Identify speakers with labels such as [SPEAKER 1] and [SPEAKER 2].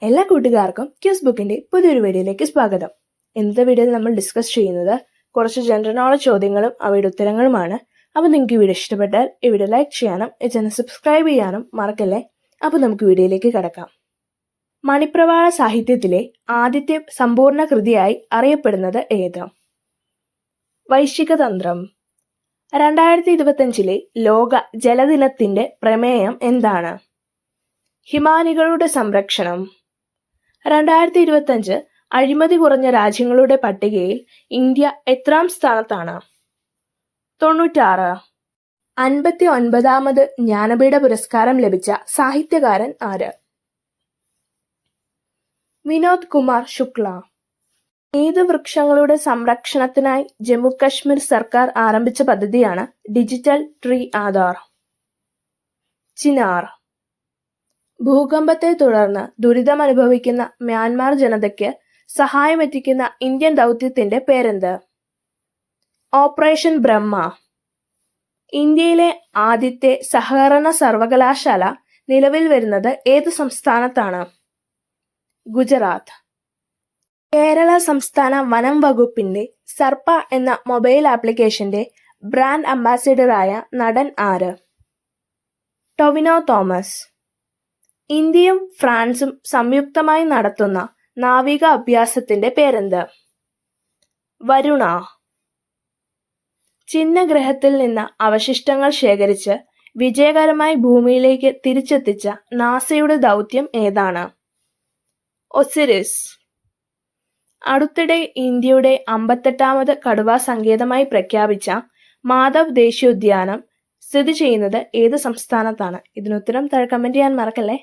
[SPEAKER 1] എല്ലാ കൂട്ടുകാർക്കും ക്യൂസ് ബുക്കിന്റെ പുതിയൊരു വീഡിയോയിലേക്ക് സ്വാഗതം. ഇന്നത്തെ വീഡിയോയിൽ നമ്മൾ ഡിസ്കസ് ചെയ്യുന്നത് കുറച്ച് ജനറൽ നോളജ് ചോദ്യങ്ങളും അവയുടെ ഉത്തരങ്ങളുമാണ്. അപ്പോൾ നിങ്ങൾക്ക് ഈ വീഡിയോ ഇഷ്ടപ്പെട്ടാൽ ഈ വീഡിയോ ലൈക്ക് ചെയ്യാനും ഈ ചാനൽ സബ്സ്ക്രൈബ് ചെയ്യാനും മറക്കല്ലേ. അപ്പോൾ നമുക്ക് വീഡിയോയിലേക്ക് കടക്കാം. മണിപ്രവാള സാഹിത്യത്തിലെ ആദ്യത്തെ സമ്പൂർണ്ണ കൃതിയായി അറിയപ്പെടുന്നത് ഏത്? വൈശികതന്ത്രം. 2025 ലോക ജലദിനത്തിന്റെ പ്രമേയം എന്താണ്? ഹിമാനികളുടെ സംരക്ഷണം. 2025 അഴിമതി കുറഞ്ഞ രാജ്യങ്ങളുടെ പട്ടികയിൽ ഇന്ത്യ എത്രാം സ്ഥാനത്താണ്? 96. 59ാമത് ജ്ഞാനപീഠ പുരസ്കാരം ലഭിച്ച സാഹിത്യകാരൻ ആര്? വിനോദ് കുമാർ ശുക്ല. ഏത് വൃക്ഷങ്ങളുടെ സംരക്ഷണത്തിനായി ജമ്മു കശ്മീർ സർക്കാർ ആരംഭിച്ച പദ്ധതിയാണ് ഡിജിറ്റൽ ട്രീ ആധാർ? ചിനാർ. ഭൂകമ്പത്തെ തുടർന്ന് ദുരിതമനുഭവിക്കുന്ന മ്യാൻമാർ ജനതയ്ക്ക് സഹായമെത്തിക്കുന്ന ഇന്ത്യൻ ദൗത്യത്തിന്റെ പേരെന്ത്? ഓപ്പറേഷൻ ബ്രഹ്മ. ഇന്ത്യയിലെ ആദ്യത്തെ സഹകരണ സർവകലാശാല നിലവിൽ വരുന്നത് ഏത് സംസ്ഥാനത്താണ്? ഗുജറാത്ത്. കേരള സംസ്ഥാന വനം വകുപ്പിന്റെ സർപ്പ എന്ന മൊബൈൽ ആപ്ലിക്കേഷന്റെ ബ്രാൻഡ് അംബാസിഡറായ നടൻ ആര്? ടൊവിനോ തോമസ്. ഇന്ത്യയും ഫ്രാൻസും സംയുക്തമായി നടത്തുന്ന നാവിക അഭ്യാസത്തിന്റെ പേരെന്ത്? വരുണ. ചിഹ്നഗ്രഹത്തിൽ നിന്ന് അവശിഷ്ടങ്ങൾ ശേഖരിച്ച് വിജയകരമായി ഭൂമിയിലേക്ക് തിരിച്ചെത്തിച്ച നാസയുടെ ദൗത്യം ഏതാണ്? ഒസിരിസ്. അടുത്തിടെ ഇന്ത്യയുടെ 58ാമത് കടുവാ സങ്കേതമായി പ്രഖ്യാപിച്ച മാധവ് ദേശീയോദ്യാനം സ്ഥിതി ചെയ്യുന്നത് ഏത് സംസ്ഥാനത്താണ്? ഇതിനുത്തരം താഴെ കമന്റ് ചെയ്യാൻ മറക്കല്ലേ.